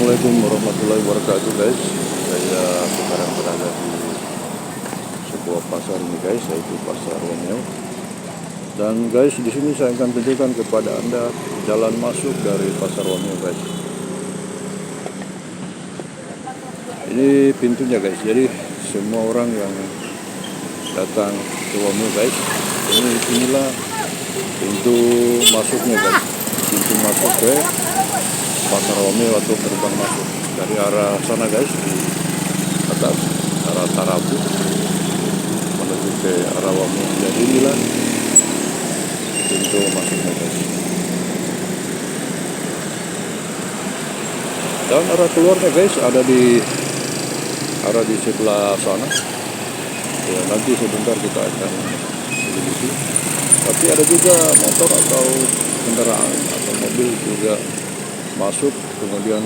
Assalamualaikum warahmatullahi wabarakatuh guys. Saya sekarang berada di sebuah pasar ini guys, yaitu Pasar Romeo. Dan guys, di sini saya akan tunjukkan kepada Anda jalan masuk dari Pasar Romeo guys. Ini pintunya guys. Jadi semua orang yang datang ke Romeo guys, inilah pintu masuknya guys. Pintu masuk ke Pasar Romeo atau gerbang masuk dari arah sana guys, di atas arah Tarabu menuju ke arah Romeo. Jadi inilah pintu masuknya guys. Dan arah keluarnya guys ada di sebelah sana. Ya, nanti sebentar kita akan selidiki. Tapi ada juga motor atau kendaraan atau mobil juga masuk kemudian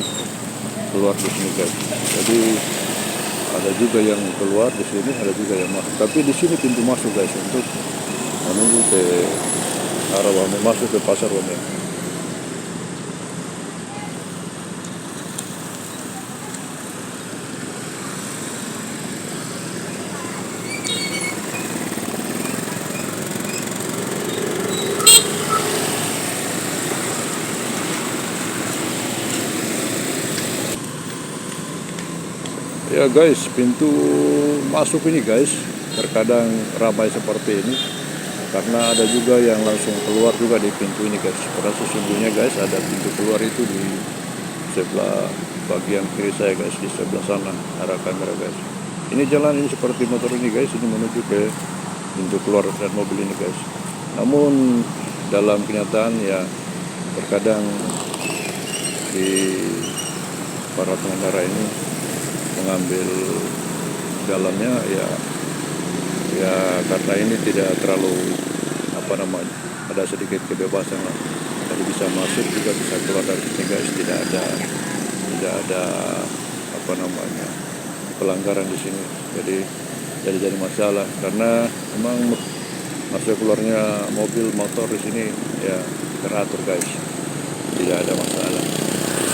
keluar di sini guys. Jadi ada juga yang keluar di sini, ada juga yang masuk. Tapi di sini pintu masuk guys untuk menuju ke arah Romeo, masuk ke Pasar Romeo. Ya guys, pintu masuk ini guys terkadang ramai seperti ini karena ada juga yang langsung keluar juga di pintu ini guys. Padahal sesungguhnya guys ada pintu keluar itu di sebelah bagian kiri saya guys, di sebelah sana arah kamera guys. Ini jalan ini seperti motor ini guys, ini menuju ke pintu keluar dan mobil ini guys. Namun dalam kenyataan ya terkadang di para pengendara ini mengambil jalannya ya karena ini tidak terlalu ada sedikit kebebasan lah. Jadi bisa masuk juga bisa keluar dari sini guys, tidak ada pelanggaran di sini. Jadi masalah karena memang masuk keluarnya mobil motor di sini ya teratur guys, tidak ada masalah.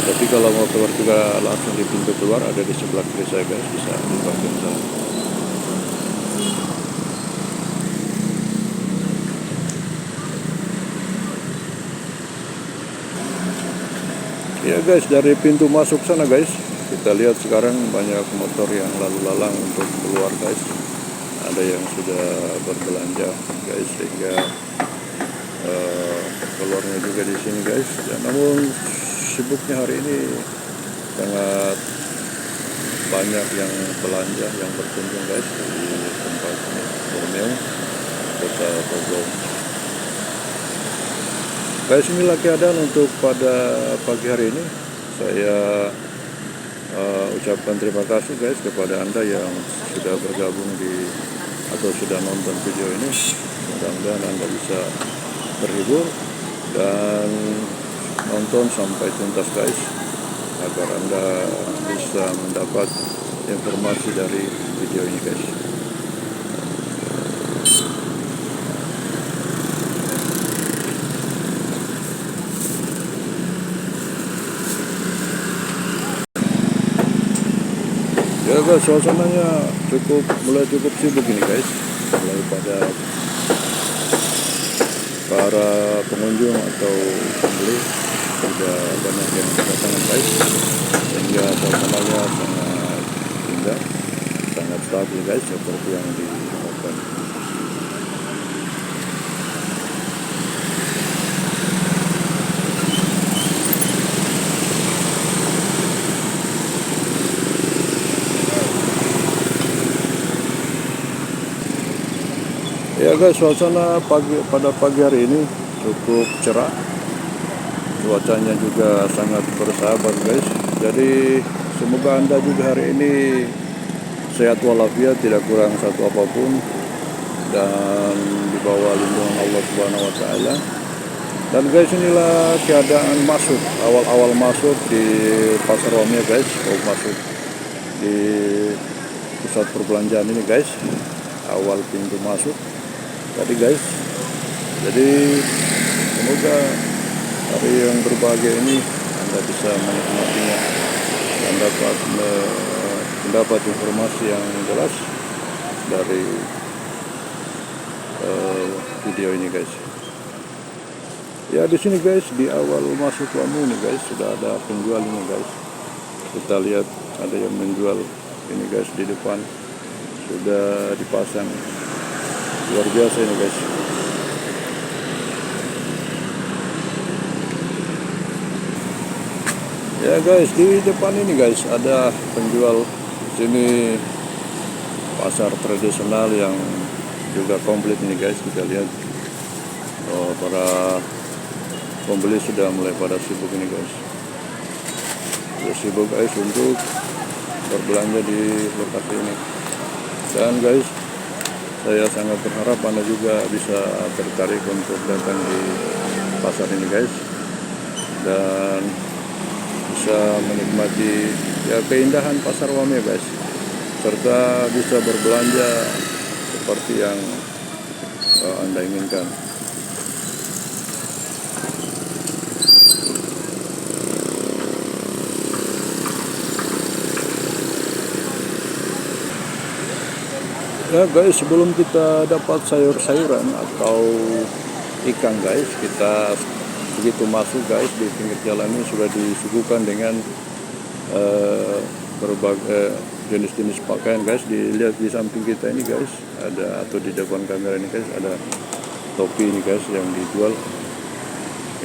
Tapi kalau mau keluar juga langsung di pintu keluar ada di sebelah kiri saya guys, bisa di bagian sana. Ya guys, dari pintu masuk sana guys, kita lihat sekarang banyak motor yang lalu lalang untuk keluar guys. Ada yang sudah berbelanja guys, sehingga keluarnya juga di sini guys. Ya, namun sibuknya hari ini sangat banyak yang belanja, yang berkunjung guys di tempat Romeo, kota Bogor. Guys, inilah keadaan untuk pada pagi hari ini. Saya ucapkan terima kasih guys kepada Anda yang sudah bergabung atau sudah nonton video ini. Mudah-mudahan Anda bisa terhibur dan nonton sampai tuntas guys, agar Anda bisa mendapat informasi dari video ini guys. Ya guys, suasananya mulai cukup sibuk ini guys, mulai pada para pengunjung atau pembeli sudah banyak yang berdatangan guys, sehingga suasananya sangat indah, sangat stabil guys, seperti yang diharapkan. Ya guys, suasana pada pagi hari ini cukup cerah. Cuacanya juga sangat bersahabat guys. Jadi semoga Anda juga hari ini sehat walafiat, tidak kurang satu apapun, dan di bawah lindungan Allah Subhanahu wa taala. Dan guys, inilah keadaan awal masuk di Pasar Romeo guys. Masuk di pusat perbelanjaan ini guys, awal pintu masuk tadi guys. Jadi semoga hari yang berbahagia ini Anda bisa menikmatinya mendapat informasi yang jelas dari video ini guys. Ya di sini guys, di awal masuk Wameo nih guys, sudah ada penjual ini guys. Kita lihat ada yang menjual ini guys, di depan sudah dipasang, luar biasa ini guys. Ya guys, di depan ini guys ada penjual. Sini pasar tradisional yang juga komplit ini guys. Kita lihat para pembeli sudah mulai pada sibuk ini guys. Sudah sibuk guys untuk berbelanja di lokasi ini. Dan guys, saya sangat berharap Anda juga bisa tertarik untuk datang di pasar ini guys, dan bisa menikmati ya keindahan pasar Wameo guys, serta bisa berbelanja seperti yang Anda inginkan. Ya guys, sebelum kita dapat sayur-sayuran atau ikan guys, kita begitu masuk guys, di pinggir jalan ini sudah disuguhkan dengan berbagai jenis-jenis pakaian guys. Dilihat di samping kita ini guys, ada, atau di depan kamera ini guys, ada topi ini guys yang dijual.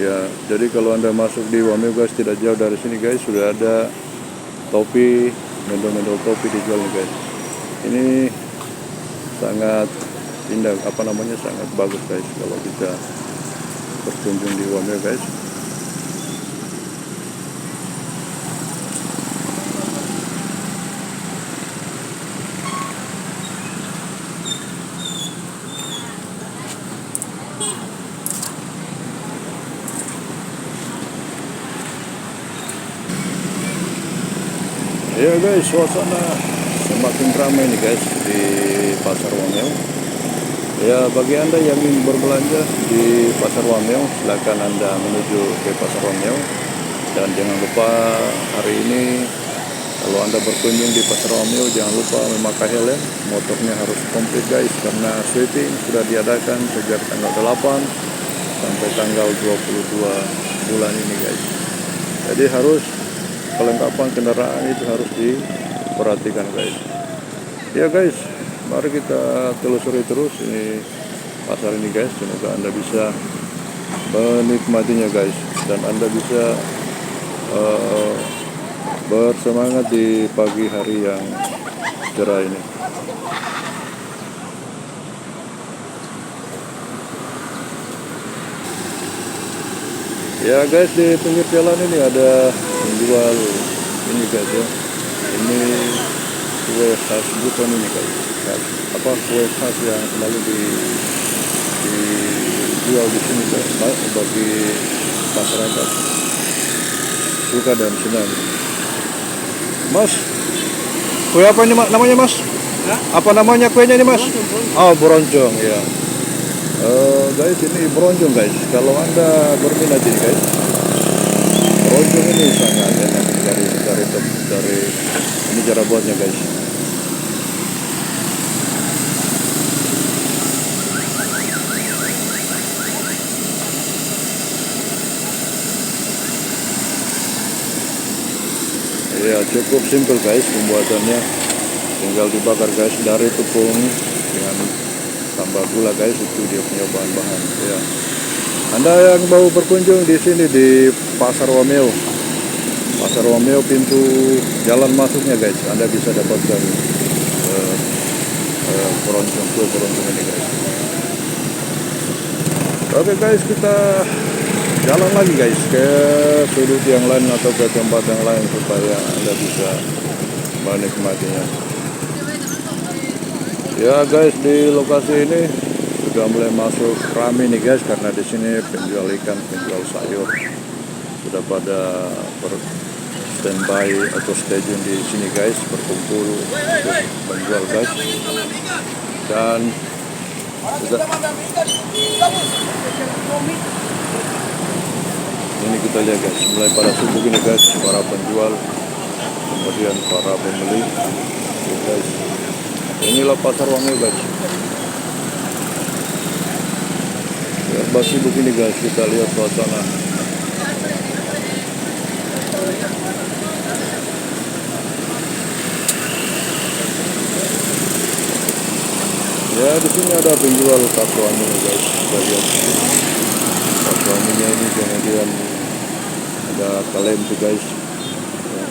Ya, jadi kalau Anda masuk di Wameo guys, tidak jauh dari sini guys, sudah ada topi, mendol-mendol topi dijual nih guys. Ini sangat indah, sangat bagus guys kalau kita berkunjung di Wameo guys. Ya guys, suasana semakin ramai nih guys di pasar Wameo. Ya, bagi Anda yang ingin berbelanja di pasar Wameo, silakan Anda menuju ke pasar Wameo. Dan jangan lupa hari ini kalau Anda berkunjung di pasar Wameo, jangan lupa memakai helm. Motornya harus komplit guys, karena sweeping sudah diadakan sejak tanggal 8 sampai tanggal 22 bulan ini guys. Jadi harus kelengkapan kendaraan itu harus diperhatikan guys. Ya guys, mari kita telusuri terus ini pasar ini guys. Semoga Anda bisa menikmatinya guys, dan Anda bisa bersemangat di pagi hari yang cerah ini. Ya guys, di pinggir jalan ini ada menjual ini guys ya. Ini kue khas Buton ini guys. Kue khas yang selalu dijual di sini guys, bagi masyarakat suka dan senang. Mas, kue apa ini namanya mas? Apa namanya kuenya ini mas? Oh, boroncong ya. Guys, ini boroncong guys. Kalau Anda berminat ini guys, boroncong ini sangat enak dari ini cara buatnya guys. Ya, cukup simple guys pembuatannya, tinggal dibakar guys dari tepung dengan tambah gula guys, itu dia punya bahan-bahan ya. Anda yang mau berkunjung di sini di pasar Wameo, pintu jalan masuknya guys, Anda bisa dapatkan kue boroncong ini guys. Oke guys, kita jalan lagi guys ke sudut yang lain atau ke tempat yang lain supaya Anda bisa menikmatinya. Ya guys, di lokasi ini sudah mulai masuk ramai nih guys, karena di sini penjual ikan, penjual sayur sudah pada standby atau stay tune di sini guys, berkumpul untuk menjual guys. Dan ini kita lihat guys, mulai pada sibuk ini guys para penjual kemudian para pembeli. Tuh, guys, inilah pasar Wangil guys. Ya, masih begini guys, kita lihat suasana. Ya, di sini ada penjual kartu anime guys. Kita lihat kartu anime ini, kemudian ada kalem tuh guys. Ya,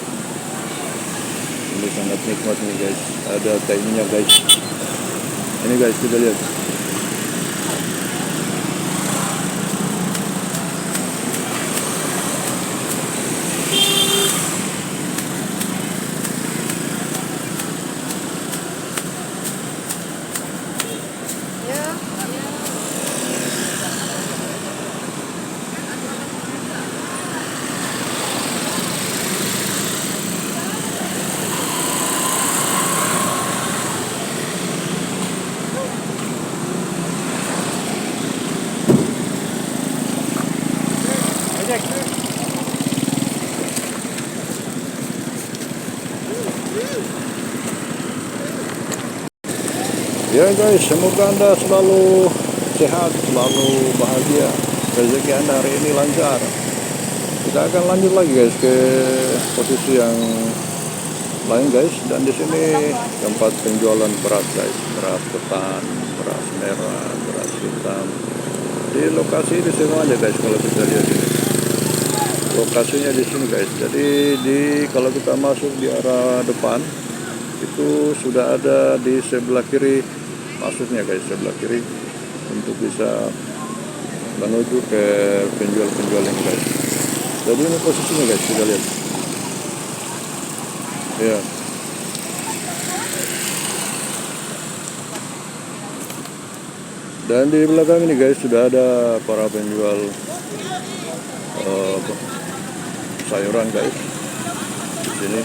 ini sangat nikmat nih guys. Ada tehnya guys. Ini guys, kita lihat. Ya guys, semoga Anda selalu sehat, selalu bahagia, rezeki Anda hari ini lancar. Kita akan lanjut lagi guys ke posisi yang lain guys. Dan di sini tempat penjualan beras guys, beras ketan, beras merah, beras hitam. Di lokasi di semuanya guys, kalau kita lihat ini. Lokasinya di sini guys. Jadi kalau kita masuk di arah depan itu sudah ada di sebelah kiri, maksudnya guys sebelah kiri, untuk bisa menuju ke penjual-penjual ini guys. Jadi ini posisinya guys, kita lihat ya. Dan di belakang ini guys sudah ada para penjual sayuran guys di sini.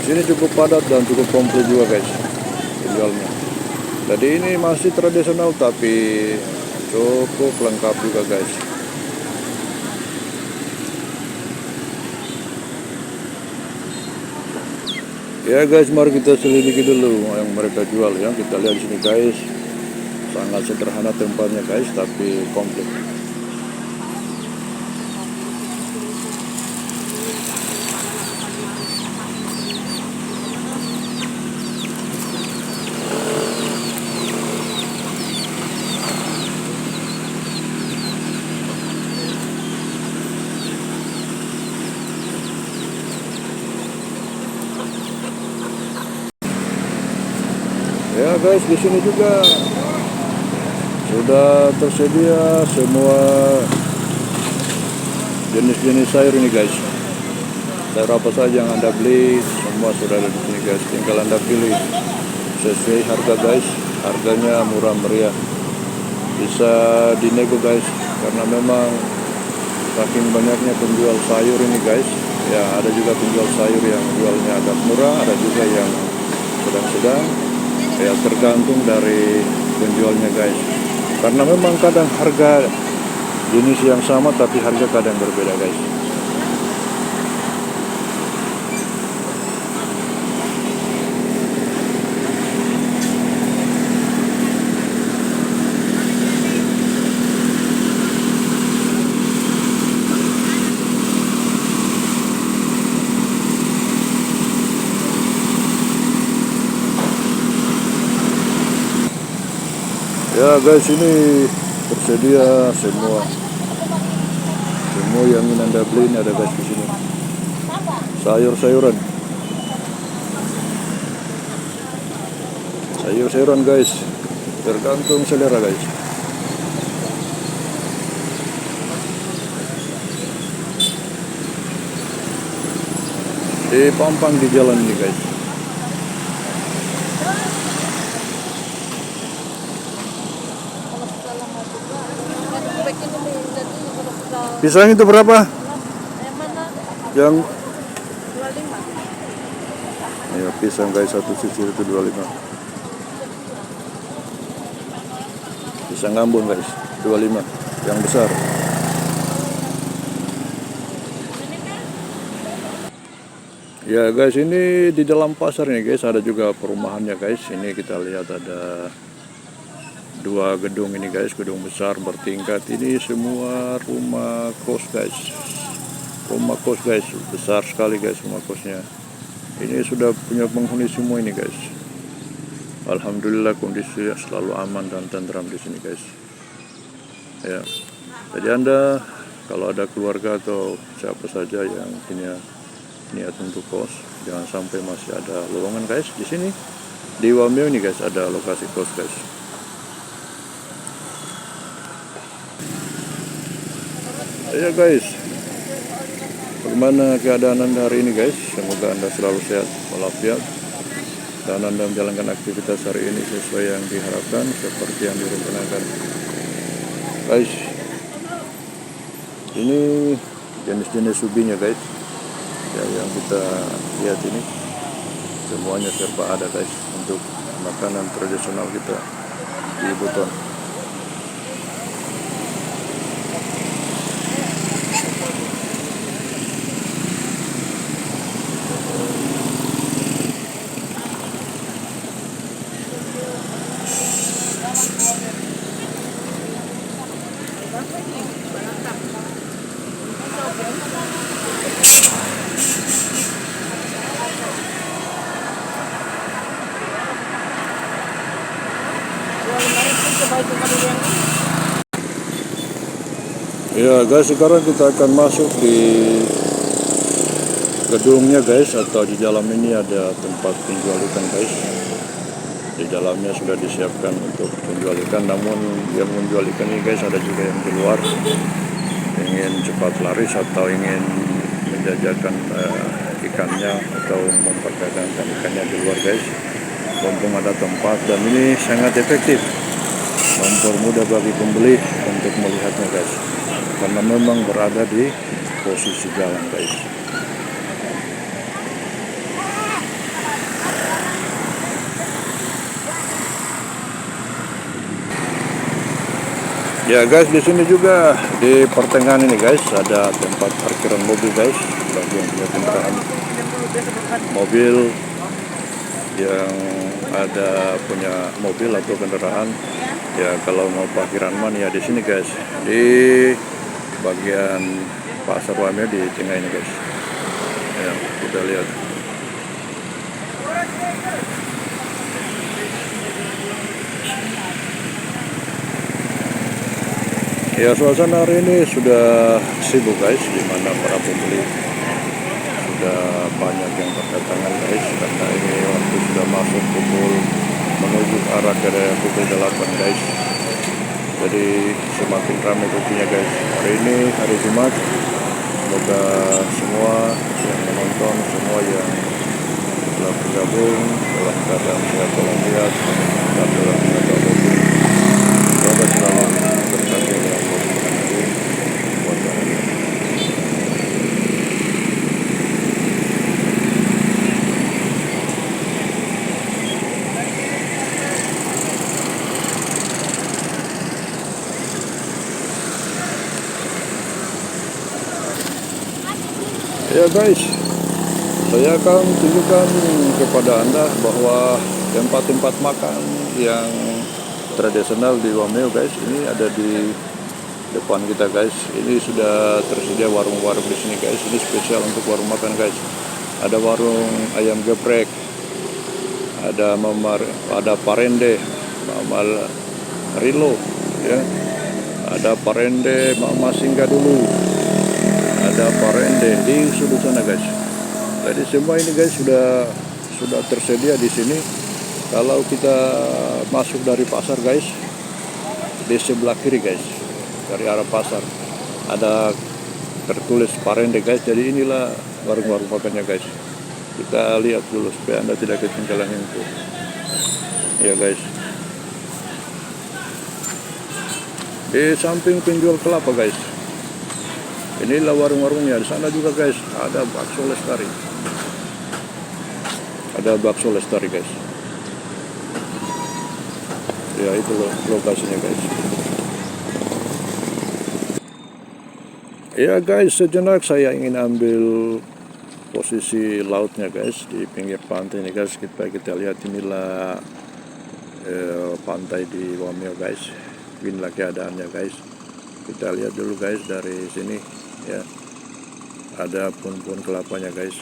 Sini cukup padat dan cukup komplit juga guys penjualnya. Jadi ini masih tradisional tapi cukup lengkap juga guys. Ya guys, mari kita selidiki dulu yang mereka jual ya. Kita lihat di sini guys, sangat sederhana tempatnya guys, tapi komplit. Ya guys, di sini juga sudah tersedia semua jenis-jenis sayur ini guys. Sayur apa saja yang Anda beli, semua sudah ada di sini guys. Tinggal Anda pilih sesuai harga guys. Harganya murah meriah, bisa dinego guys, karena memang saking banyaknya penjual sayur ini guys. Ya, ada juga penjual sayur yang jualnya agak murah, ada juga yang sedang-sedang. Ya, tergantung dari penjualnya guys, karena memang kadang harga jenis yang sama tapi harga kadang berbeda guys. Ya guys, ini tersedia semua yang ingin Anda beli ini ada guys di sini. Sayur-sayuran guys, tergantung selera guys. Dipampang di jalan ini guys. Pisang itu berapa? Yang 25. Ya, pisang guys, satu sisir itu 25. Pisang Ambon guys, 25. yang besar. Ya guys, ini di dalam pasar nih guys, ada juga perumahannya guys. Ini kita lihat ada dua gedung ini guys, gedung besar bertingkat. Ini semua rumah kos guys. Rumah kos guys, besar sekali guys rumah kosnya. Ini sudah punya penghuni semua ini guys. Alhamdulillah kondisi selalu aman dan tentram di sini guys. Ya, jadi Anda kalau ada keluarga atau siapa saja yang punya niat untuk kos, jangan sampai masih ada lowongan guys. Di sini di Wameo ini guys ada lokasi kos guys. Ya guys, bagaimana keadaan Anda hari ini guys? Semoga Anda selalu sehat walafiat dan Anda menjalankan aktivitas hari ini sesuai yang diharapkan seperti yang direncanakan. Guys, ini jenis-jenis ubinya guys. Ya, yang kita lihat ini semuanya serba ada guys untuk makanan tradisional kita di Buton. Ya guys, sekarang kita akan masuk di gedungnya guys, atau di dalam ini ada tempat penjual ikan guys. Di dalamnya sudah disiapkan untuk penjual ikan, namun yang menjual ikan ini guys ada juga yang di luar ingin cepat laris atau ingin menjajakan ikannya atau memperdagangkan ikannya di luar guys. Mumpung ada tempat, dan ini sangat efektif mempermudah bagi pembeli untuk melihatnya guys, karena memang berada di posisi jalan guys. Ya guys, di sini juga di pertengahan ini guys ada tempat parkiran mobil guys, bagi yang punya kendaraan mobil, yang ada punya mobil atau kendaraan. Ya kalau mau parkiran man ya di sini guys, di bagian pasar Wameo di tengah ini guys. Ya, kita lihat. Ya, suasana hari ini sudah sibuk guys, di mana para pembeli sudah banyak yang berdatangan guys, karena ini waktu sudah masuk pukul menuju arah ke pukul 8 guys. Jadi semakin ramai tentunya guys. Hari ini hari Jumat, semoga semua yang menonton, semua yang telah bergabung dalam keadaan sehat walafiat dan dalam keadaan mobil, semoga selalu berkati oleh Allah Subhanahu wa Ta'ala. Ya guys, saya akan tunjukkan kepada Anda bahwa tempat-tempat makan yang tradisional di Wameo guys, ini ada di depan kita guys. Ini sudah tersedia warung-warung di sini guys. Ini spesial untuk warung makan guys. Ada warung ayam geprek, ada ada parende, mamal rilo, ya. Ada parende mama singgah dulu. Ada parende di sudut sana guys. Jadi semua ini guys sudah tersedia di sini. Kalau kita masuk dari pasar guys, di sebelah kiri guys, dari arah pasar ada tertulis parende guys. Jadi inilah warung-warung makannya guys. Kita lihat dulu supaya Anda tidak ketinggalan info. Ya guys. Di samping penjual kelapa guys, inilah warung-warungnya. Di sana juga guys ada bakso lestari. Ada bakso lestari guys. Ya itu loh lokasinya guys. Ya guys, sejenak saya ingin ambil posisi lautnya guys, di pinggir pantai ini guys. Kita lihat inilah pantai di Wameo guys. Inilah keadaannya guys. Kita lihat dulu guys dari sini ya. Ada pohon-pohon kelapanya guys.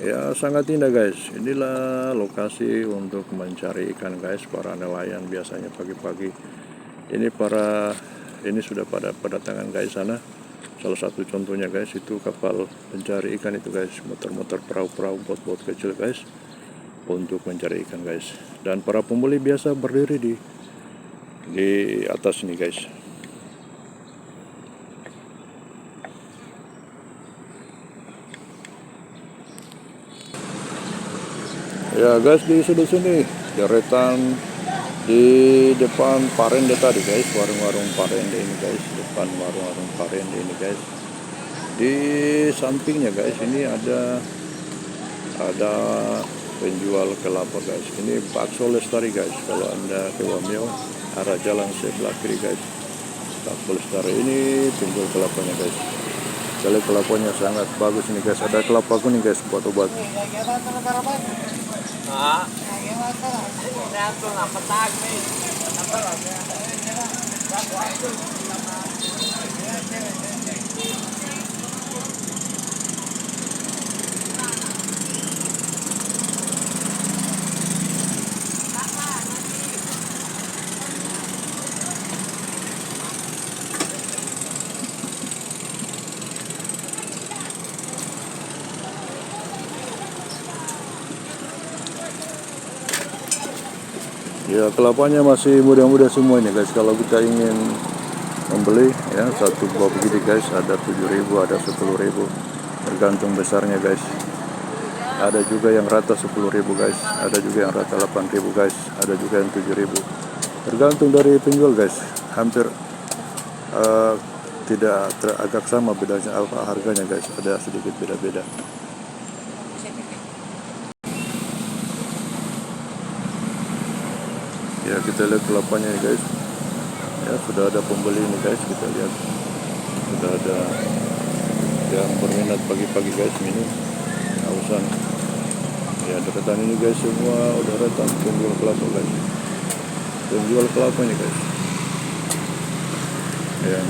Ya sangat indah guys. Inilah lokasi untuk mencari ikan guys. Para nelayan biasanya pagi-pagi. Ini sudah pada tangan guys sana. Salah satu contohnya guys itu kapal pencari ikan itu guys, motor-motor perahu-perahu, bot-bot kecil guys untuk mencari ikan guys. Dan para pembeli biasa berdiri di atas ini guys. Ya guys, di sebelah sini deretan di depan Parende tadi guys, warung-warung Parende ini guys, depan warung-warung Parende ini guys. Di sampingnya guys ini ada penjual kelapa guys. Ini bakso Lestari guys. Kalau anda ke Wameo arah jalan sebelah kiri guys, bakso Lestari ini penjual kelapanya guys. Kalau kelapanya sangat bagus ini guys. Ada kelapa kuning guys buat obat. Ya kelapanya masih muda-muda semuanya guys. Kalau kita ingin membeli ya satu buah begini guys, ada 7.000, ada 10.000, tergantung besarnya guys. Ada juga yang rata 10.000 guys, ada juga yang rata 8.000 guys, ada juga yang 7.000. Tergantung dari penjual guys. Hampir tidak agak sama bedanya harganya guys, ada sedikit beda-beda. Ya kita lihat kelapanya ya guys. Ya sudah ada pembeli ini guys, kita lihat sudah ada yang berminat pagi-pagi guys minum hausan. Ya deketan ini guys semua udah datang penjual kelapa guys, penjual kelapanya guys. Ya.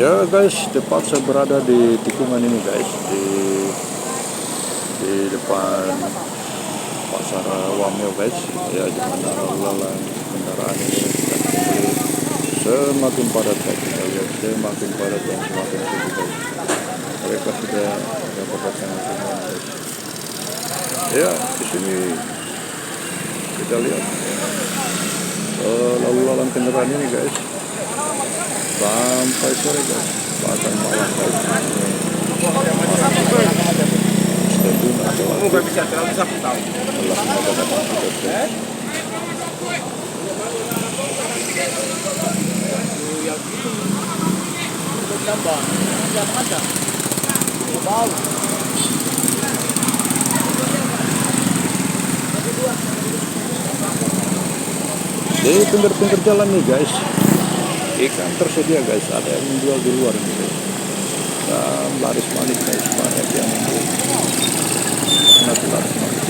Ya guys, tepat saya berada di tikungan ini guys, di depan pasar Wameo guys. Ya di mana lalu kendaraan ini semakin padat guys. Kita lihat semakin padat dan semakin sibuk guys. Mereka sudah berdatangan semua guys. Ya di sini kita lihat lalu lalang kendaraan ini guys sampai sore guys, bahkan malam guys. Stasiun adalah bisa terlalu satu tahun. Di pinggir-pinggir jalan nih guys, ikan tersedia guys, ada yang menjual di luar ini guys. Dan laris manis guys, banyak yang membeli, sangat laris manis.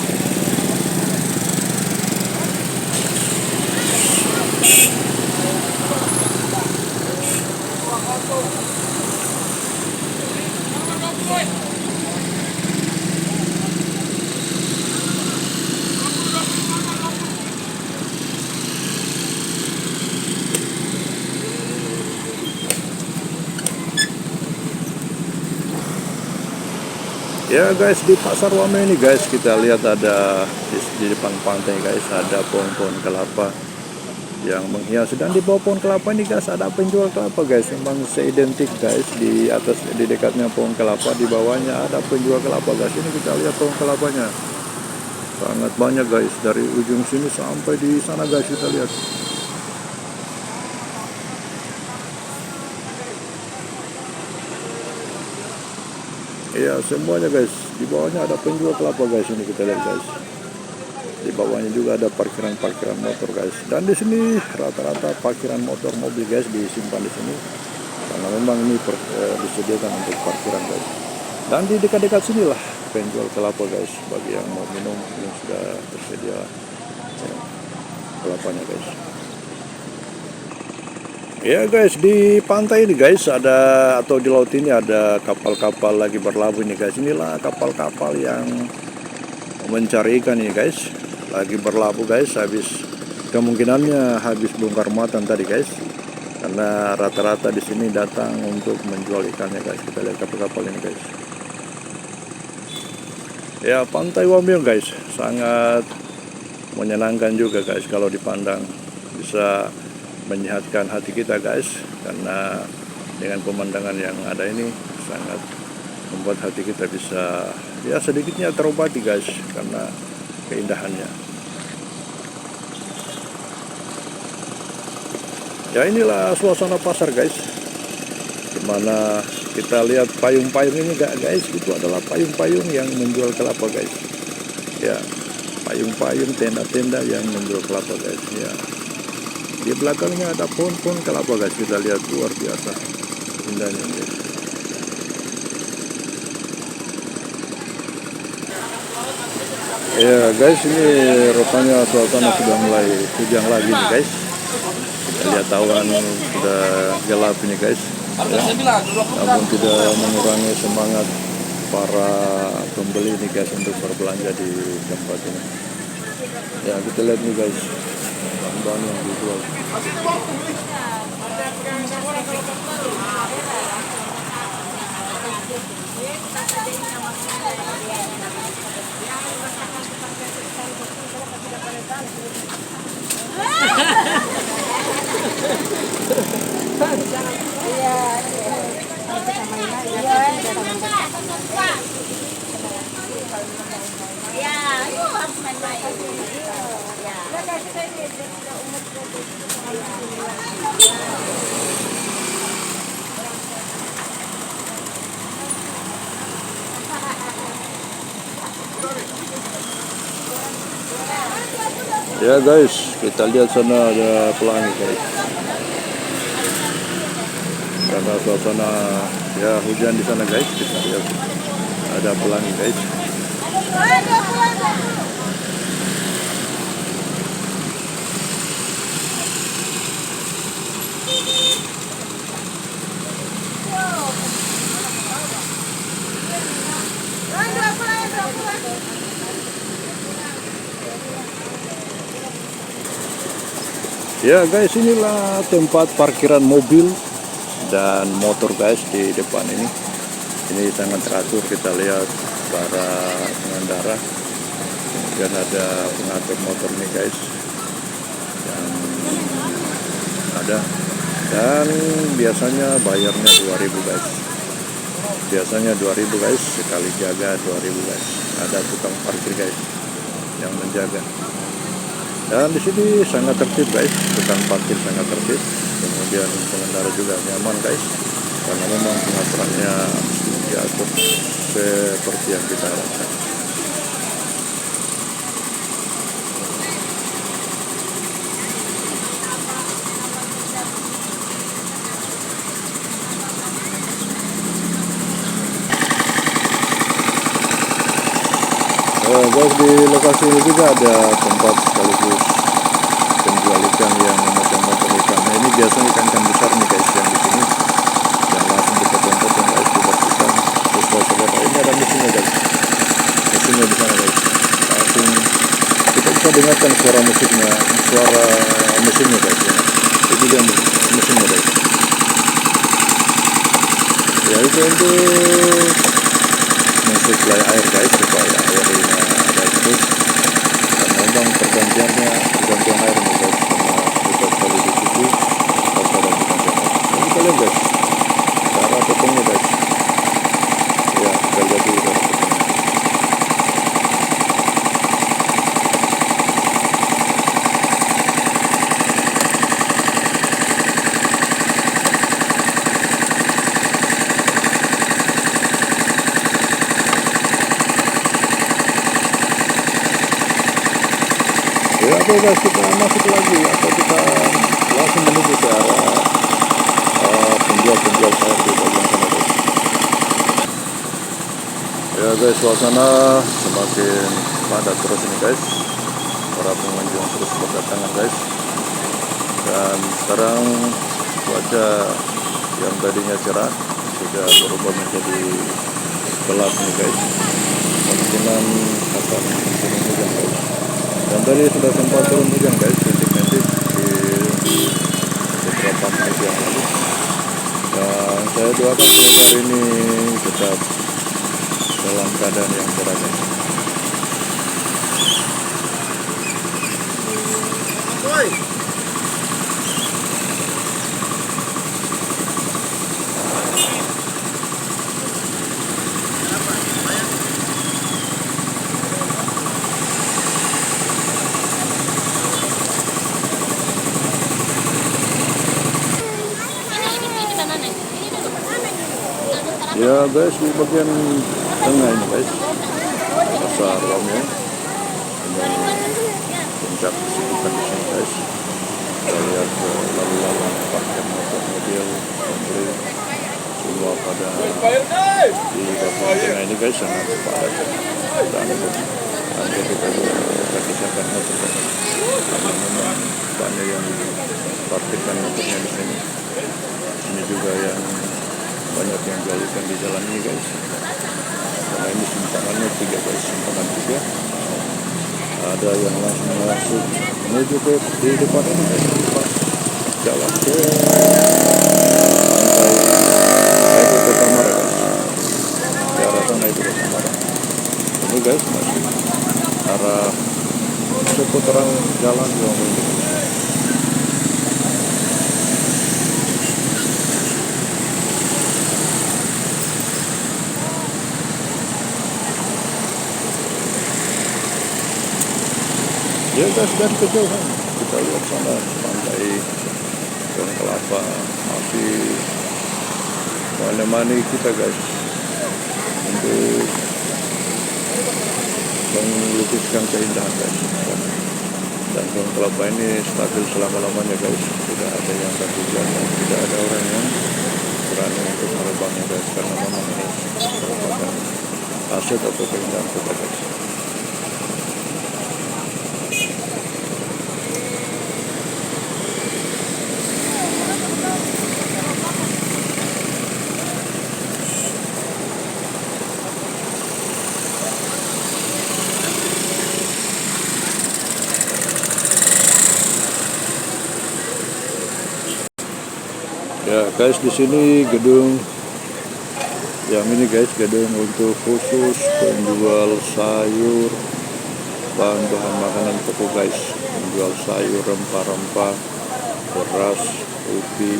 Ya guys, di pasar Wameo ini guys, kita lihat ada di depan pantai guys, ada pohon-pohon kelapa yang menghias, dan di bawah pohon kelapa ini guys ada penjual kelapa guys. Memang seidentik guys, di atas di dekatnya pohon kelapa, di bawahnya ada penjual kelapa guys. Ini kita lihat pohon kelapanya sangat banyak guys, dari ujung sini sampai di sana guys, kita lihat. Ya semuanya guys, di bawahnya ada penjual kelapa guys, ini kita lihat guys. Di bawahnya juga ada parkiran motor guys. Dan di sini rata-rata parkiran motor mobil guys disimpan di sini. Karena memang ini disediakan untuk parkiran guys. Dan di dekat-dekat sinilah penjual kelapa guys. Bagi yang mau minum ini sudah tersedia ya, kelapanya guys. Ya guys, di pantai ini guys ada, atau di laut ini ada kapal-kapal lagi berlabuh ini guys. Inilah kapal-kapal yang mencari ikan ini guys. Lagi berlabuh guys, kemungkinannya habis bongkar muatan tadi guys. Karena rata-rata di sini datang untuk menjual ikannya guys. Kita lihat kapal-kapal ini guys. Ya, pantai Wambil guys, sangat menyenangkan juga guys kalau dipandang. Bisa menyehatkan hati kita guys, karena dengan pemandangan yang ada ini sangat membuat hati kita bisa ya sedikitnya terobati guys karena keindahannya. Ya inilah suasana pasar guys, dimana kita lihat payung-payung ini guys, itu adalah payung-payung yang menjual kelapa guys. Ya, payung-payung, tenda-tenda yang menjual kelapa guys. Ya, di belakangnya ada pohon-pohon kelapa guys, kita lihat luar biasa indahnya guys. Ya guys, ini rupanya suasana sudah mulai hujan lagi nih guys. Kita lihat awan sudah gelap ini guys ya. Namun tidak mengurangi semangat para pembeli nih guys untuk berbelanja di tempat ini. Ya, kita lihat nih guys bahan-bahan yang dijual. Ya guys, kita lihat sana ada pelangi guys. Karena suasana ya hujan di sana guys, kita lihat ada pelangi guys. Ya guys, inilah tempat parkiran mobil dan motor guys di depan ini. Ini sangat teratur, kita lihat para pengendara. Kemudian ada pengatur motor nih guys yang ada. Dan biasanya bayarnya 2.000 guys. Biasanya 2.000 guys, sekali jaga 2.000 guys. Ada tukang parkir guys yang menjaga. Dan di sini sangat tertib guys, tukang parkir sangat tertib. Kemudian pengendara juga nyaman guys, karena memang pengaturannya diatur seperti yang kita harapkan. Guys, di lokasi ini juga ada tempat sekaligus penjual ikan yang memotong-motong ikan. Nah, ini biasanya ikan-ikan besar nih guys yang di sini, yang langsung dipotong-potong guys, dibersihkan. Terus kalau saudara ini ada mesinnya guys, mesinnya di sana guys. Langsung kita bisa dengarkan suara musiknya, suara mesinnya guys. Ya. Itu dia mesinnya guys. Ya, itu untuk mensuplai air guys supaya airnya ada terus. Dan memang pergantian air nih guys, karena kita sekali dicuci harus ada pergantian air. Ini kita lihat guys cara potongnya guys. Ya, kita lihat dulu cara potongnya. Oke guys, kita masuk lagi atau kita langsung menuju ke arah penjual-penjual sayur di bagian sana guys. Ya guys, suasana semakin padat terus ini guys. Para pengunjung terus berdatangan guys. Dan sekarang cuaca yang tadinya cerah sudah berubah menjadi gelap nih guys. Kemungkinan akan turun hujan guys. Dan tadi sudah sempat turun hujan guys, rintik-rintik di beberapa menit yang lalu. Dan saya doakan semoga hari ini tetap dalam keadaan yang cerah guys. Ya guys, di bagian tengah ini guys, pasar Romeo, ini puncak kesibukan di sini guys. Kita lihat lalu lalang parkir mobil, pembeli, semua pada di bagian tengah ini guys sangat padat. Dan nanti kita kisahkan motor guys, karena memang banyak yang parkirkan motornya di sini. Ini juga yang banyak yang dialihkan di jalan ini guys, karena ini simpangannya 3 guys, simpangan 3. Ada yang langsung masuk menuju ke di depan ini guys, depan jalan ke pantai itu ke Tamara guys, ke arah sana itu ke Tamara. Ini guys masih arah seputaran jalan yang menuju. Ya guys, dari kejauhan kita lihat sana pantai Pohon Kelapa masih menemani kita guys untuk melukiskan keindahan guys. Dan Pohon Kelapa ini stabil selama-lamanya guys, tidak ada yang ganggu jalan, tidak ada orang yang berani untuk merebaknya guys, karena memang ini merupakan aset atau keindahan kita guys. Ya guys, di sini gedung yang ini guys, gedung untuk khusus penjual sayur, bahan-bahan makanan pokok guys, penjual sayur, rempah-rempah, beras, ubi,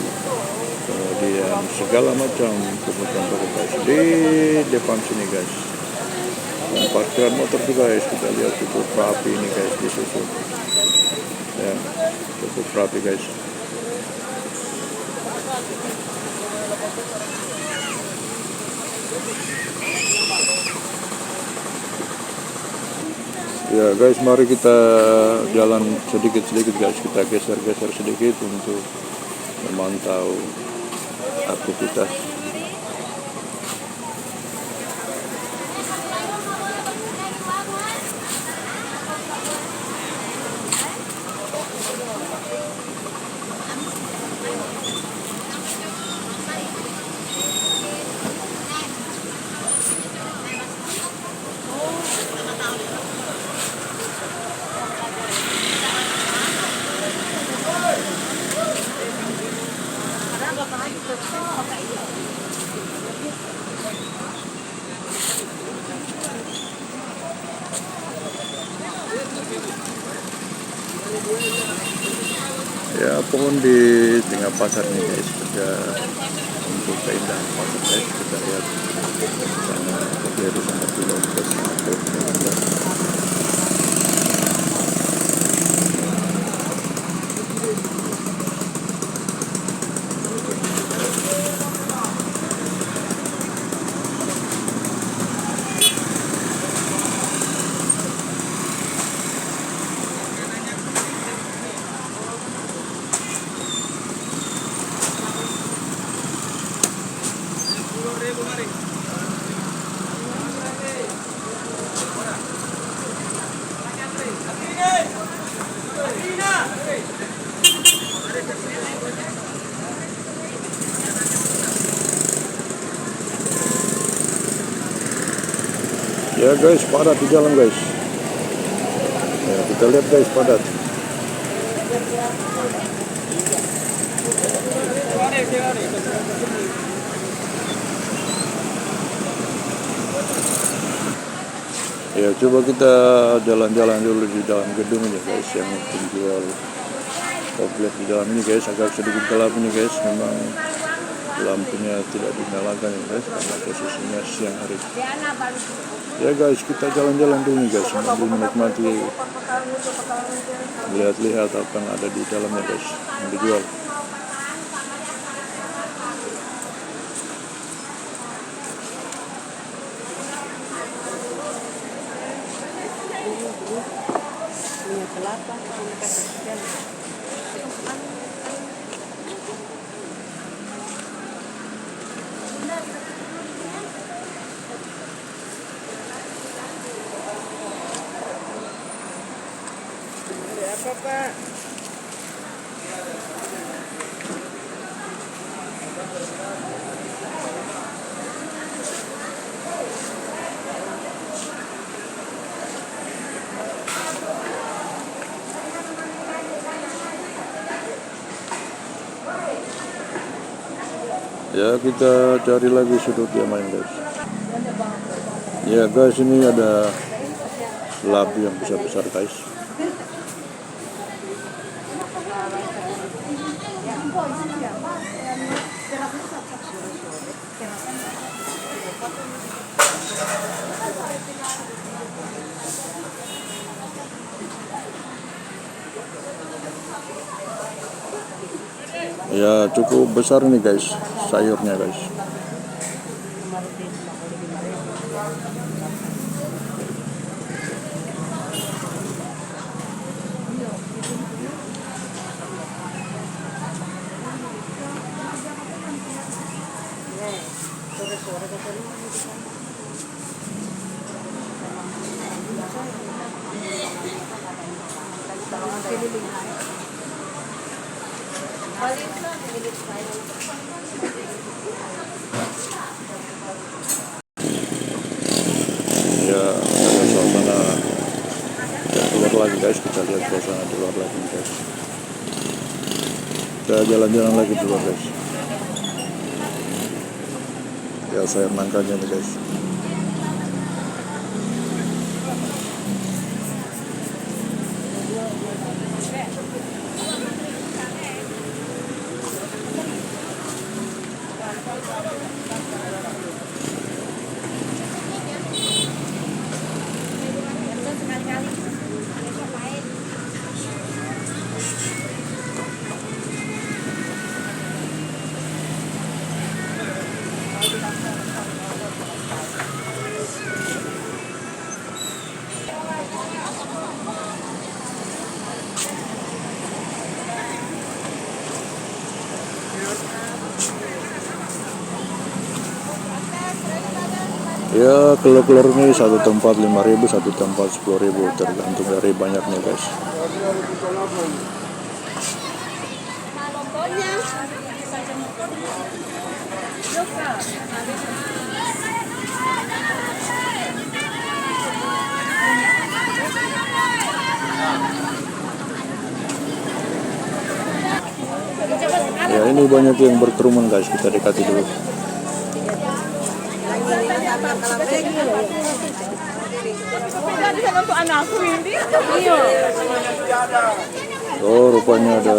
kemudian segala macam kebutuhan pokok guys di depan sini guys. Dan parkiran motor juga guys, kita lihat cukup rapi ini guys, disusun ya, cukup rapi guys. Ya guys, mari kita jalan sedikit-sedikit guys, kita geser-geser sedikit untuk memantau aktivitas. Ya, pohon di tengah pasar nih guys, juga untuk keindahan pasar guys. Kita lihat sana berdiri sangat dulu ke sana. Ya guys, padat di jalan guys. Ya, kita lihat guys, padat. Ya, coba kita jalan-jalan dulu di dalam gedung ini guys, yang penjual komplek di dalam ini guys. Agak sedikit gelap ini guys, memang lampunya tidak dinyalakan ya guys, karena posisinya siang hari. Ya guys, kita jalan-jalan dulu nih guys, sambil menikmati, lihat-lihat apa yang ada di dalamnya guys, yang dijual. Apa Pak? Ya, kita cari lagi sudut yang main guys. Ya guys, ini ada labu yang besar-besar guys. Ya, cukup besar nih guys, sayurnya guys. Ya, ada suasana keluar lagi guys, kita lihat suasana di luar lagi guys. Kita jalan-jalan lagi di luar guys. Ya, saya nangkanya nih guys. Ya, kelor-kelor ini satu tempat 5.000, satu tempat 10.000, tergantung dari banyaknya guys. Ya, ini banyak yang berkerumun guys, kita dekati dulu. Oh, rupanya ada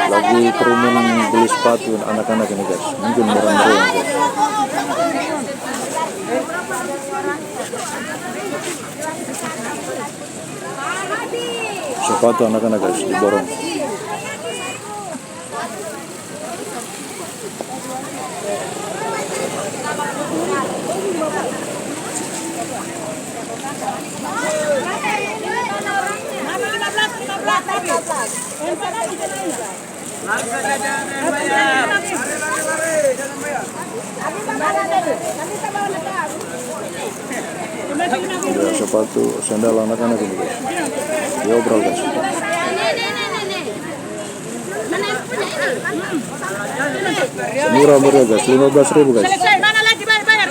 lagi kerumun beli sepatu anak-anak ini guys. Mungkin murah-murah guys. Sepatu anak-anak guys, diborong. Ya, sepatu sandal anak-anak ini guys. Diobrol guys. Murah-murah guys, 15.000 guys. Mana lagi bayar.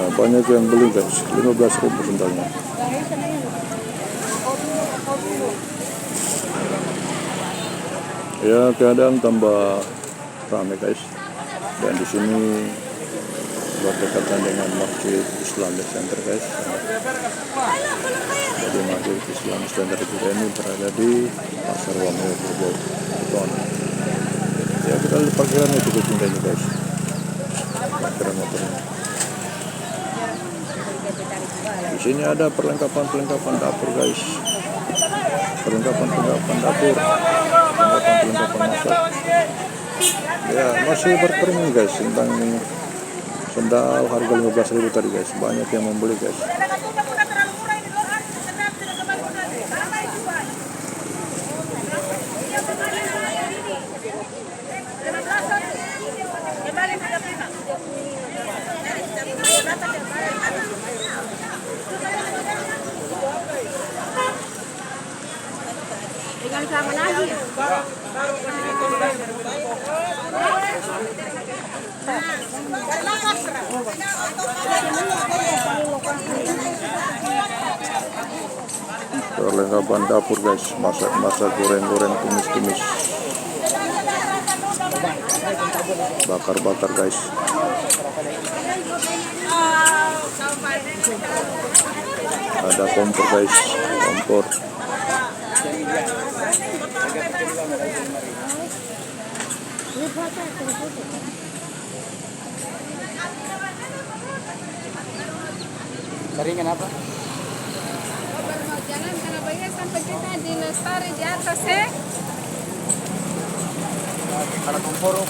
Ya banyak yang beli guys, 15.000 sendalnya. Ya keadaan tambah ramai guys. Dan di sini berdekatan dengan Masjid Islamic Center guys. Jadi Masjid Islamic Center juga ini berada di Pasar Wameo Buton. Ya kita lihat parkirannya cukup indah ini guys. Parkiran motornya. Di sini ada perlengkapan dapur guys. Perlengkapan dapur, perlengkapan masak. Ya masih berkerumun guys tentang sendal harga 15.000 tadi guys. Banyak yang membeli guys. Dengan sama lagi. Perlengkapan dapur guys, masak goreng tumis bakar guys. Ada kompor guys, kompor. Keringan apa? Baru mau jalan karena bayar sampai kita di Lestari di atas ya. Kalau kompor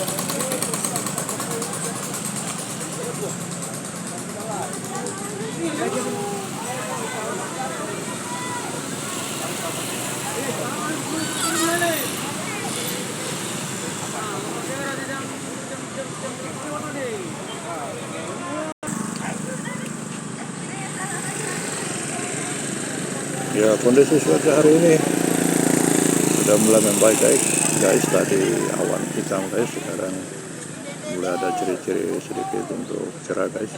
Ya kondisi cuaca hari ini sudah mulai membaik guys. Tadi awan hitam guys, sekarang mulai ada ciri-ciri sedikit untuk cerah guys.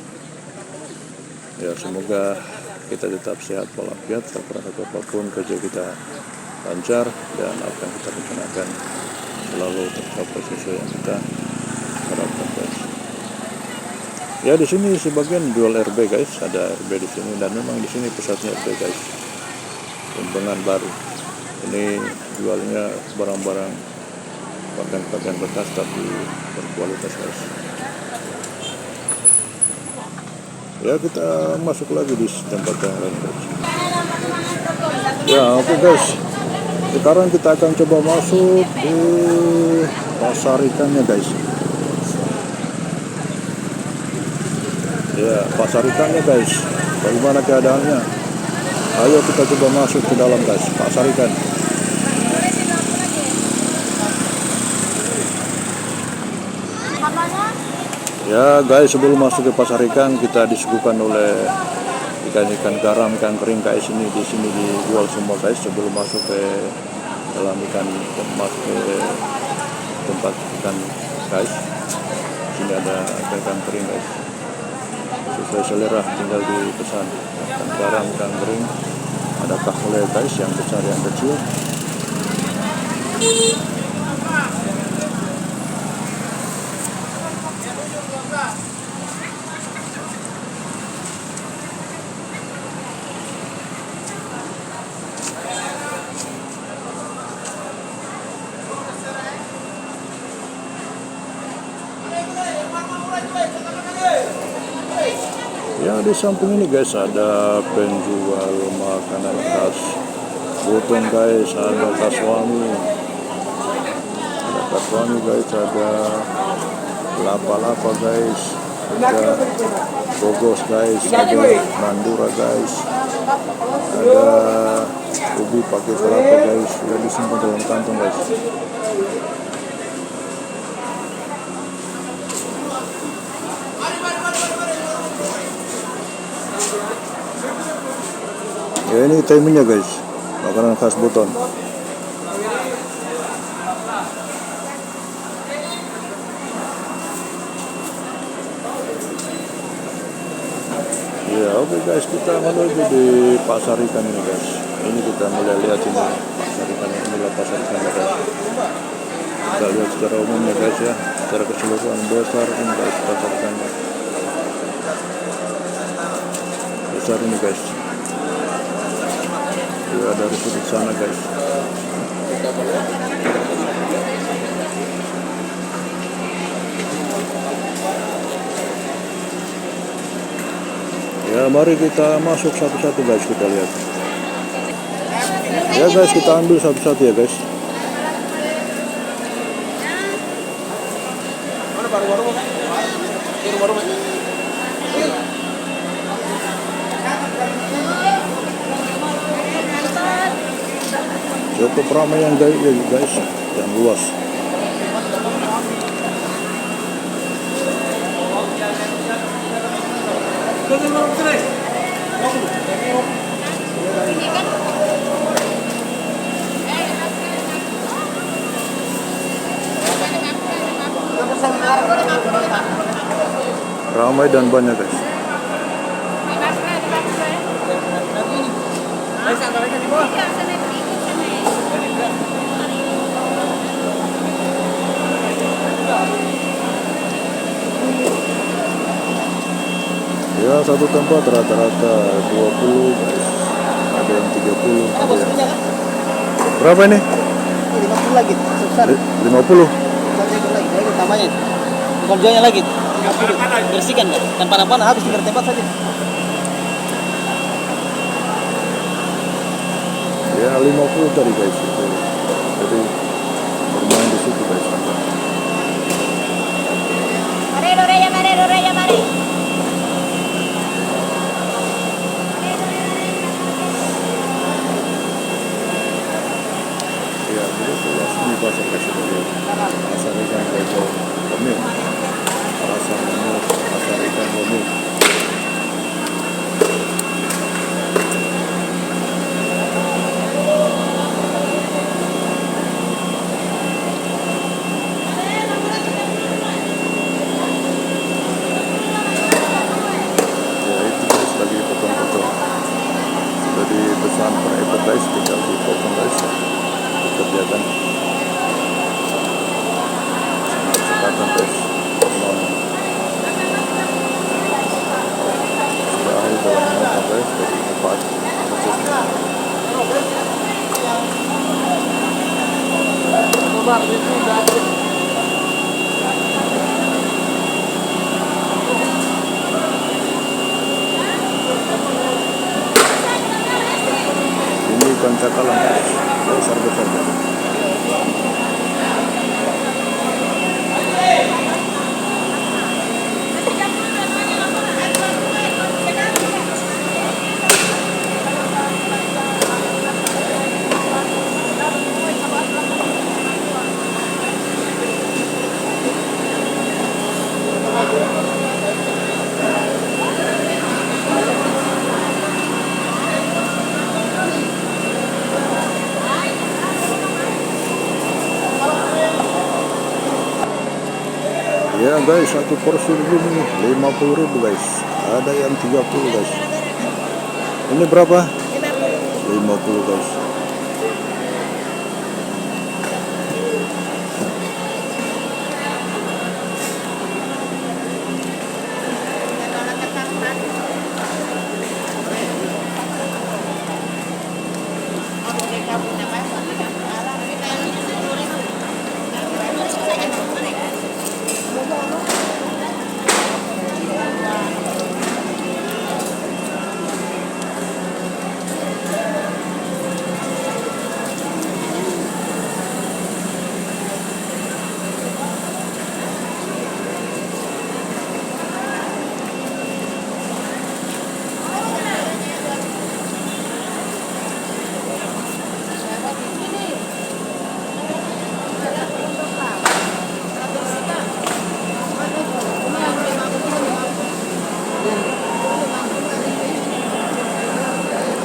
Ya semoga kita tetap sehat walafiat, tak pernah apapun kerja kita lancar dan apa yang kita rencanakan selalu tercapai sesuai yang kita harapkan guys. Ya di sini sebagian jual RB guys, ada RB di sini dan memang di sini pusatnya RB guys. Pembangunan baru. Ini jualnya barang-barang pakaian bekas tapi berkualitas guys. Ya kita masuk lagi di tempat yang lain guys. Ya oke guys. Sekarang kita akan coba masuk di pasar ikannya guys. Ya pasar ikannya guys. Bagaimana keadaannya? Ayo kita coba masuk ke dalam guys, pasar ikan. Ya guys, sebelum masuk ke pasar ikan kita disuguhkan oleh ikan garam, ikan kering guys. Ini di sini dijual semua guys sebelum masuk ke dalam ikan tempat ikan guys. Sini ada ikan kering guys. Sesuai selera tinggal dipesan. Ikan garam, ikan kering, ada kahule guys, yang besar yang kecil. Ya di samping ini guys ada penjual makanan khas Buton guys, ada kaswami guys, ada lapa guys, ada gogos guys, ada mandura guys, ada ubi pakai kelapa guys, sudah disimpan dalam kantong guys. Ya ini timingnya guys, makanan khas Buton. Ya oke guys, kita menuju di pasar ikan ini guys. Ini kita mulai lihat ini pasar ikan, inilah pasar ikan ya guys. Kita lihat secara umumnya guys ya, secara keseluruhan besar ini guys pasar ikannya. Besar ini guys. Ya dari sudut sana guys. Ya mari kita masuk satu-satu guys, kita lihat. Ya guys, kita ambil satu-satu ya guys. Cukup ramai yang guys, yang luas. Ramai dan banyak guys. Ya satu tempat rata-rata 20 guys. Ada yang 30. Ada yang... Berapa ini? 50 lagi, sebesar. 50. Lagi, tambahnya. Bukan jualnya lagi. 50. Bersihkan kan? Dan panah-panah habis tinggal tempat saja. Ya 50 tadi guys itu. Jadi bermain di situ guys. Mari Loreya, mari Loreya, mari. Ya begitu luas ini pasar guys. Pasar ikan guys. Komil. Pasar ikan komil. Pesan per ekor guys, tinggal dipotong guys, dikerjakan sangat cepatan guys. Sudah ahli dalam memotong guys, jadi cepat prosesnya. Ini ikan cakalang guys, besar-besar guys. Ya guys, satu porsi begini 50.000 guys. Ada yang 30 guys. Ini berapa? 50 guys.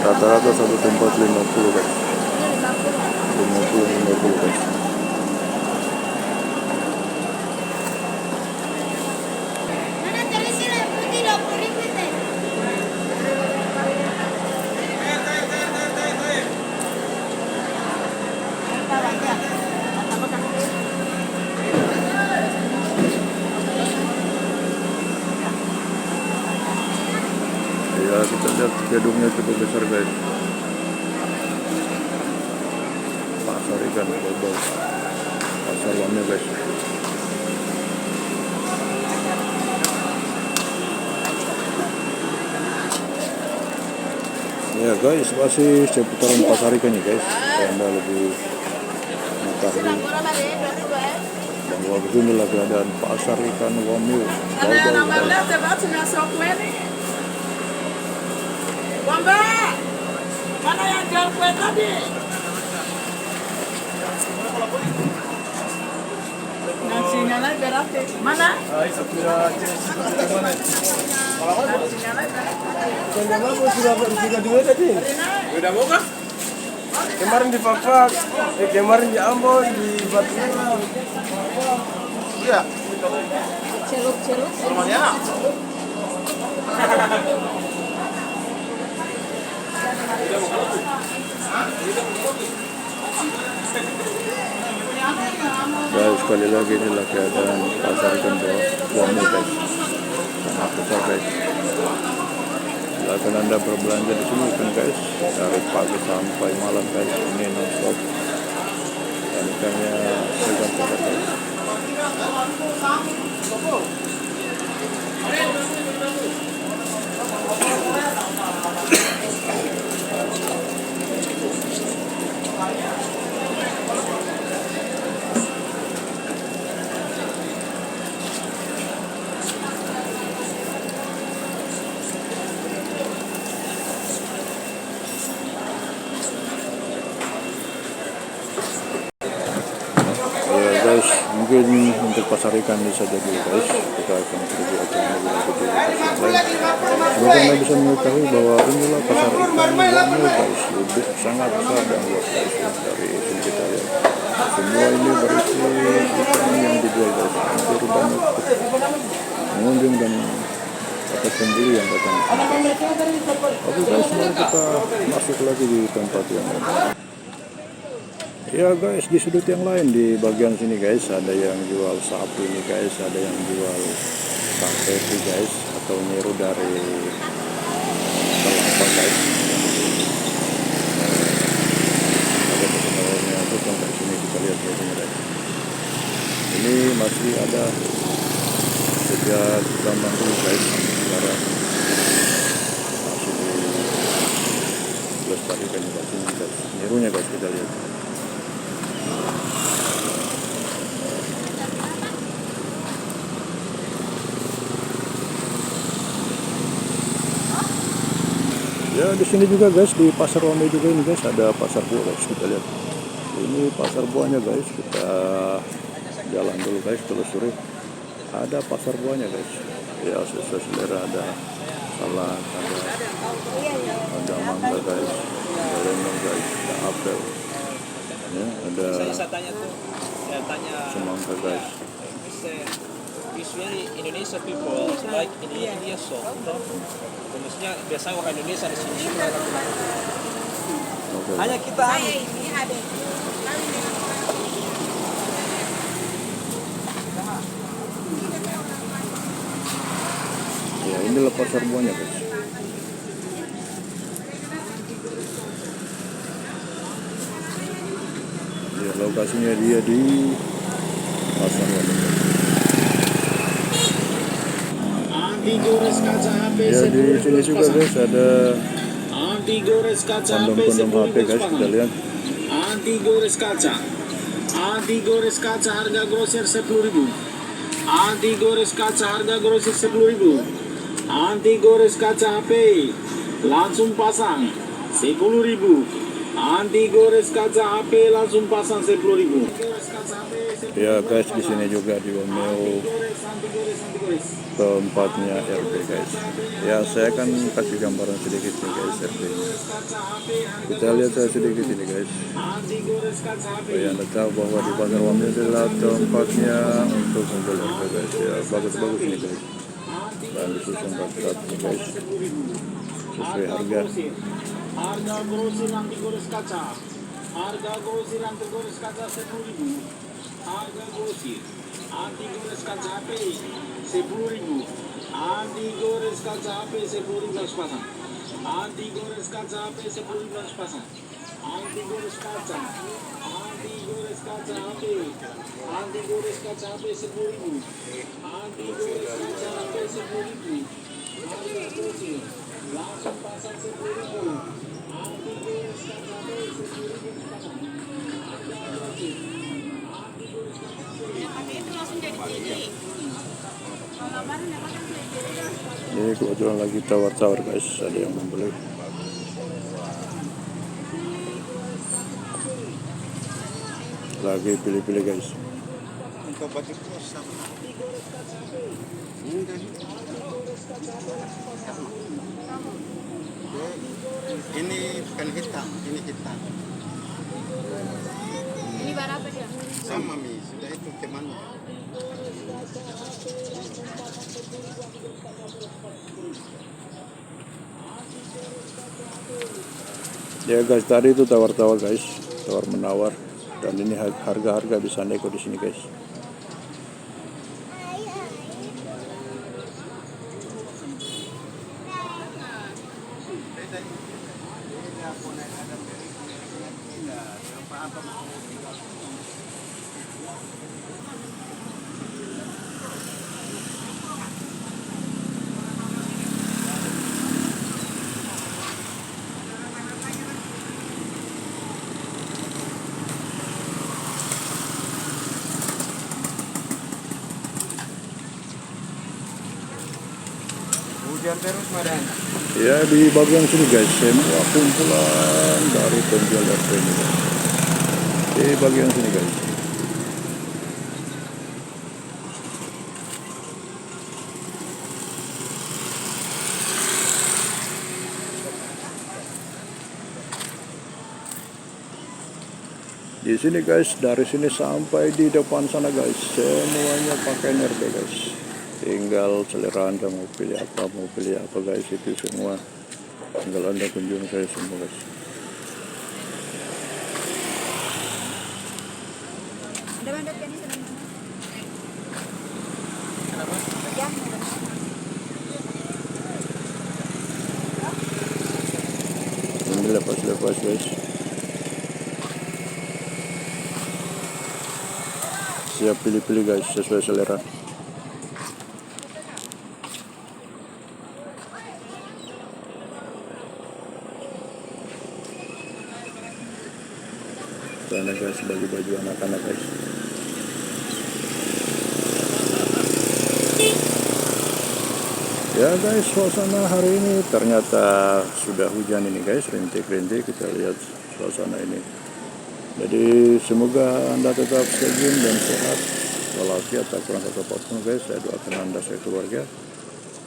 Rata-rata satu tempat 50 guys. 50 guys. Mana terisi lah putih 20.000 teh. Ya, kita lihat gedungnya cukup besar guys. Pasar ikan global, pasar Wameo guys. Ya guys, masih seputaran pasar ikan nih guys. Anda lebih mengetahui bahwa beginilah keadaan pasar ikan Wameo global guys. Wamba, mana yang jual kue tadi? Nasinya lagi berarti. Mana? Sudah dua tadi. Sudah mau kah? Kemarin di Papua, kemarin di Ambon, di Batu. Iya. Celup. Semuanya. Guys, sekali lagi inilah keadaan pasar ikan Wameo guys. Sangat besar guys. Silakan Anda berbelanja di sini kan guys, dari pagi sampai malam guys. Ini non-stop. Dan ikannya segar-segar guys. Ya guys, mungkin untuk pasar ikan ini saja dulu guys. Kita akan pergi akan lebih lanjut di pasar lain. Semoga Anda bisa mengetahui bahwa inilah pasar ikan Wameo guys. Lebih sangat besar dan luas guys dari sini kita lihat. Semua ini berisi ikan yang dijual guys. Hampir banyak pengunjung dan atau pembeli yang datang. Oke guys, mari kita masuk lagi di tempat yang lain. Ya guys, di sudut yang lain di bagian sini guys, ada yang jual sapi nih guys, ada yang jual sapi guys, atau nyiru dari kelapa guys. Ada pesenannya itu sampai sini kita lihat guys. Ini masih ada sejak zaman dulu guys, sekarang masih dilestarikan di sini guys. Nyirunya guys kita lihat. Ya, di sini juga guys, di pasar Wameo juga ini guys, ada pasar buah guys, kita lihat. Ini pasar buahnya guys, kita jalan dulu guys, telusuri. Ada pasar buahnya guys. Ya, sesuai selera, ada salad, ada mangga guys, ada lemon guys, ada apel. Ya, ada semangka guys. Usually Indonesia people like in India so. Maksudnya biasa orang Indonesia di sini. Okay. Hanya kita Ya, inilah pasar buahnya guys. Ya, lokasinya dia di pasar Wameo. Ya, di sini juga guys ada kondom-kondom HP guys, kita lihat. Anti gores kaca harga grosir 10.000. Anti gores kaca harga grosir 10.000. Anti gores kaca HP langsung pasang 10.000. Anti gores kaca HP langsung pasang 10.000. Ya guys, di sini juga di Wameo tempatnya RP guys. Ya, saya akan kasih gambaran sedikit nih guys RP. Kita lihat sedikit ini guys. Supaya Anda tahu bahwa di pasar Wameo adalah tempatnya untuk membeli RP guys. Ya, bagus-bagus nih guys. Dan disusun rapi-rapi guys. Sesuai harga. Harga grosir anti gores kaca. Harga grosir anti gores kaca 10.000. Harga grosir anti gores kaca HP 10.000. Anti gores kaca HP 10.000 pasang. Anti gores kaca HP 10.000 pasang. Anti gores kaca. Anti gores kaca HP. Anti gores kaca HP 10.000. Anti gores kaca HP 10.000. Harga kecil. Langsung pasang 10.000. Anti gores kaca HP 10.000 pasang. Harga kecil. Anti gores kaca HP. Pakai itu langsung jadi gini. Kalau baru dapat kan jadi. Ini kebetulan lagi tawar-tawar guys, ada yang membeli. Lagi pilih-pilih guys. Untuk baju kos sama. Ini bukan hitam, ini hitam. Ini barang apa dia? Sama Mi, sudah itu temannya. Ya guys, tadi itu tawar-tawar guys, tawar menawar, dan ini harga-harga bisa nego di sini guys. Hujan terus Madan. Ya di bagian sini guys, semua kumpulan dari penjual RP ini guys. Di bagian sini guys. Di sini guys, dari sini sampai di depan sana guys, semuanya pakai RP guys. Tinggal selera Anda mau pilih apa guys, itu semua tinggal Anda kunjungi saya semua guys. Ada bandot kan ini sedang. Kenapa? Ya. Ini lepas guys. Siap pilih-pilih guys, sesuai selera. Sana guys, baju-baju anak-anak guys. Ya guys, suasana hari ini ternyata sudah hujan ini guys, rintik-rintik. Kita lihat suasana ini. Jadi semoga Anda tetap sehat dan sehat walafiat, tak kurang kata apapun guys. Saya doakan Anda sekeluarga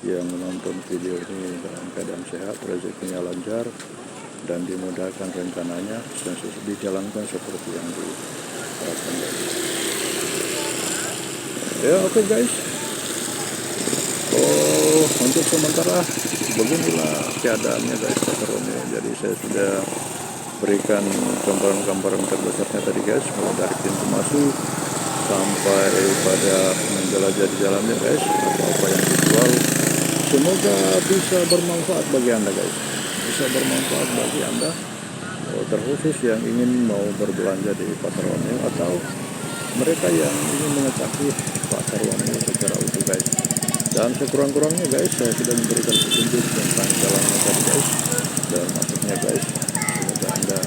yang menonton video ini dalam keadaan sehat, rezekinya lancar, dan dimudahkan rencananya dan dijalankan seperti yang diharapkan guys. Ya oke guys. Untuk sementara beginilah keadaannya guys, Patroni. Jadi saya sudah berikan gambaran-gambaran terbesarnya tadi guys, mulai dari pintu masuk sampai pada menjelajah di jalannya guys, apa yang dijual. Semoga bisa bermanfaat bagi Anda guys. Bisa bermanfaat bagi Anda, terkhusus yang ingin mau berbelanja di Pasar Wameo atau mereka yang ingin mengetahui Pasar Wameo secara utuh guys. Dan sekurang-kurangnya guys, saya sudah memberikan petunjuk tentang jalannya tadi guys, dan maksudnya guys, semoga Anda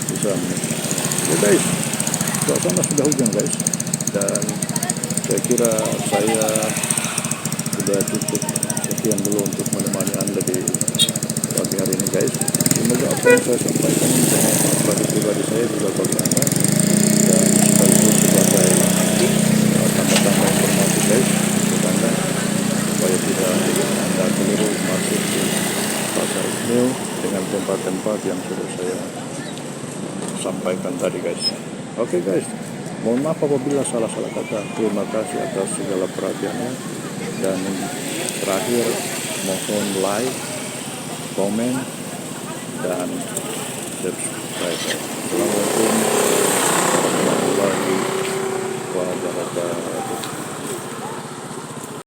bisa menikmati. Ya guys, suasana sudah hujan guys, dan saya kira saya sudah cukup sekian dulu untuk menemani Anda di pagi hari ini guys. Semoga apa yang saya sampaikan bermanfaat bagi pribadi saya juga bagi Anda, dan sekaligus sebagai tambah-tambah informasi guys untuk Anda, supaya tidak Anda keliru masuk di Pasar Wameo dengan tempat-tempat yang sudah saya sampaikan tadi guys. Oke guys, mohon maaf apabila salah-salah kata. Terima kasih atas segala perhatiannya, dan terakhir mohon like, komen, dan subscribe. Assalamualaikum warahmatullahi wabarakatuh.